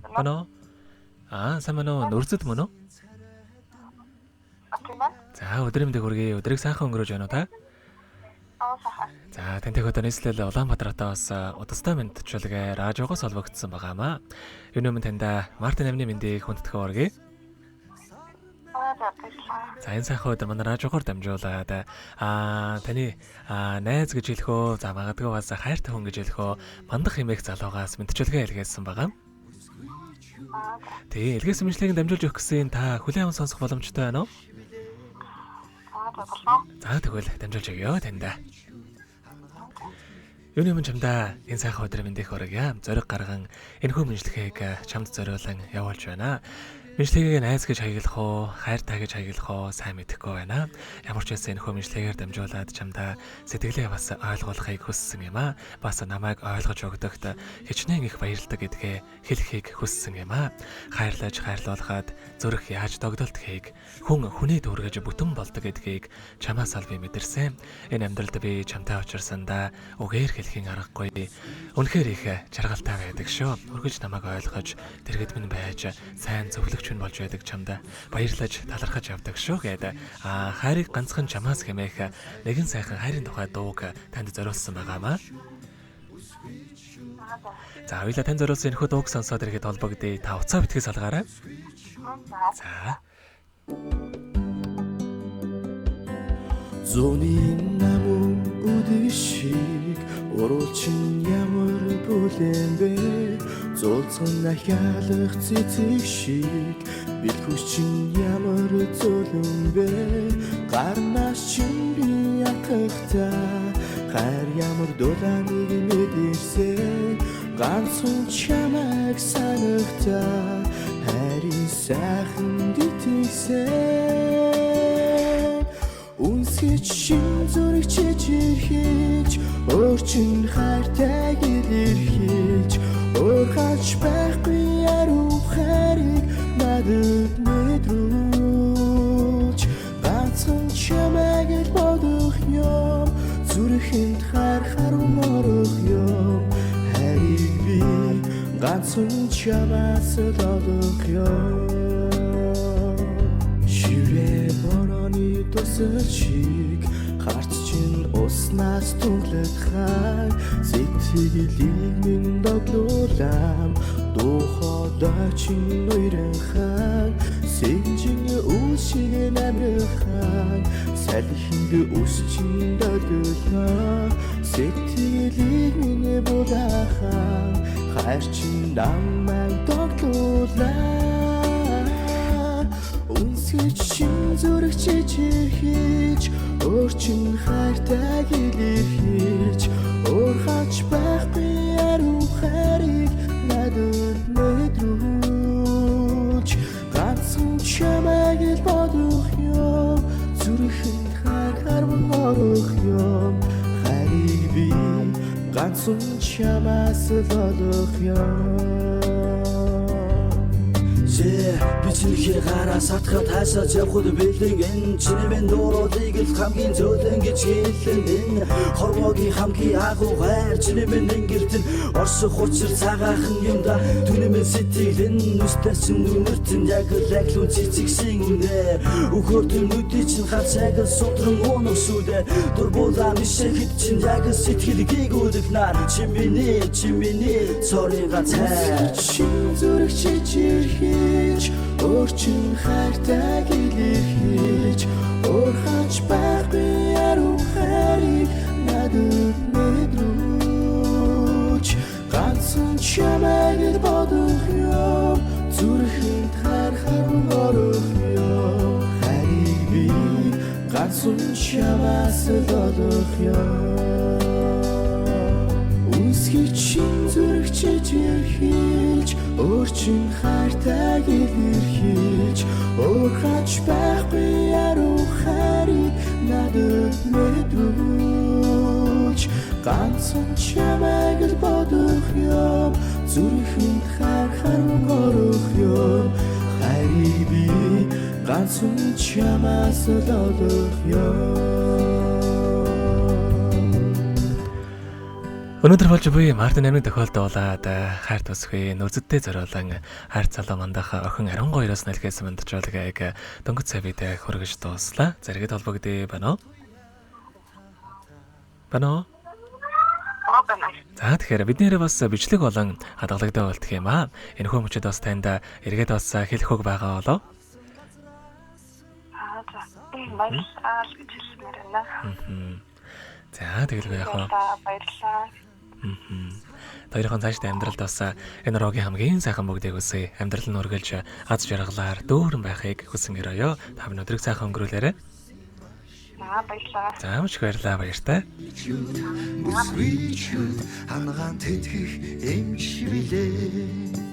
Ano? Сайн мөн үү? Нүрзэд мөн үү? За, өдрийн мэндийг хүргэе. Өдрийг сайхан өнгөрөөж байна уу та? Сайхан. За, тэнтэй өдөр нийслэл Улаанбаатаратаас удастай мэдчилгээ радиогоос олбогдсон байгаамаа. Энэ өмнө таньда Мартин амны мэндийг хүндэтгэн хүргэе. За, энэ сайхан өдөр манай радиогоор дамжуулаад таны найз гэж хэлэх үү? За, магадгүй бас хайртай хүн гэж хэлэх үү? Мандах хэмээх залуугаас мэдчилгээ илгээсэн байгаа. Тэгээ, илгээсэн мэдлэгийг дамжуулж өгөх гэсэн та хүлээн аван сонсох боломжтой байна уу? За, тэгвэл дамжуулж өгье таньда. Юуны өмнө чамдаа энэ сайхан өдрийн мэндийг хүргье. Зориг гарган энэхүү мэдлэгийг чамд зориулан явуулж байна. Мэдлэгийг найз гэж хаягдах уу, хайртай гэж хаягдах уу, сайн мэдэхгүй байна. Ямар ч байсан энэхүү мэдлэгээр дамжуулаад чамдаа сэтгэлээ бас ойлгуулахыг хүссэн юм аа. Бас намайг ойлгож өгдөгт хичнээн их баярлалаа гэдгээ хэлхийг хүссэн юм аа. Хайрлаж хайрлуулахад зүрх яаж догдолт хийг, хүн хүний дүүргэж бүтэн болдог гэдгийг чамаас аль би мэдэрсэн. Энэ амьдралд би чамтай учирсандаа үгээр хэлхийн аргагүй. Үнэхээр их жаргалтай байдаг шүү. Үргэлж намайг ойлгож дэргэд минь байж сайн зөвлөгч болж байдаг чамда баярлаж талархаж явдаг шүү гэдэг. Хайрыг ганцхан чамаас хэмээх нэгэн сайхан хайрын тухай дууг танд зориулсан байгаамаа. За, хоёулаа танд зориулсан энэхүү дууг сонсоод ирэхэд холбогдъё. Та уцаа битгий салгаарай. За. Зуны намун үдшиг уруучин ямар бүлээн бэ? Зулцсан ахиалах цэцэг шиг бэлхүүс чин ямар зөлөн бэ? Гарнаас чин би атгахтаа хайр ямар дулааныг мэдэрсэн. Ганцхан чамайг санахтаа хайрын сайхан дитгсэн. Үнсгэж шин зүрх чичирхэж өөрчн хайртайг илэрхийлж өөрхөж байхгүй яруу хайрыг надад мэдрүүлж ганцхан чамайг л бодох юм зүрхэнд хайр харун орох юм хайрыг би ганцхан чамаас л олох юм ширээ борооны тусалчиг харц чин уснаас түнглэх хай сэтгэлийг минь доглуулам духадаа чин уйрэн хай сэнжин үсиг намрхан салхинд үсчин доглуулаа сэтгэлийг минь будахан хайр чин намайг доглуулаа үнсгэж шин зүрх чичирхэж өөрчн хайртайг илэрхийлж өөрхөж байхгүй яруу хайрыг надад мэдрүүлж ганцхан чамайг л бодох юм зүрхэнд хайр харман орох юм хайрыг би ганцхан чамаас л олох юм би чиний гараас атгах тайсаж явхад бэлэн энэ чиний минь дууруудыг л хамгийн зөөлөн гэж хэлэн энэ хормогийн хамгийн агуу хайр чиний минь ингэртэн орсох учир цагаахан юм да түүний минь сэтгэлэн нүстас чин нүмертэн яг лаглун цэцэгшин үнэ өгөр төмөдий чин хацаг судран унах сүдэ дурбуулаа мишэхэд чин яг сэтгэл гэгүүлэх нар чимэний цорыга цай чин зүрх чичирхэж өөрчн хайртайг илэрхийлж өөрхөж байхгүй яруу хайрыг надад мэдрүүлж ганцхан чамайг л бодох юм зүрхэнд хайр харун орох юм хайрыг би ганцхан чамаас л олох юм үнсгэж шин зүрх чичирхэж өөрчн хайртайг илэрхийлж өөрхөж байхгүй яруу хайрыг надад мэдрүүлж ганцхан чамайг л бодох юм зүрхэнд хайр харун орох юм хайрыг би ганцхан чамаас л олох юм Өнөөдөр болж буй Мартин амны тохиолдуулаад хайр тусгүй нүзэдтэй зориулан хайр залуу мандах охин 12-оос нэлгээс мандчуулгыг дөнгөж цавид хүргэж дууслаа. Зэрэгэд холбогдъё байна уу? Бано. За тэгэхээр бид нэрээ бас бичлэг болон хадгалагтай болтох юм аа. Энэхүү мөчөд бас танд эргээд бас хэлэх үг байгаа болоо. За. Баярлалаа гэж хэлмээр байна. За тэгэлгүй яах вэ? Баярлалаа. Хоёрхан цаашдаа амьдралд бас энэ рогийн хамгийн сайхан бүгдийг үсэ амьдрал нь үргэлж аз жаргалаар дүүрэн байхыг хүсэн өрөөё. Та бүхэн өдрийг сайхан өнгөрүүлээрэй. Баярлалаа. За маш баярлалаа баяртай. Хангаан тэтгэх эмч билээ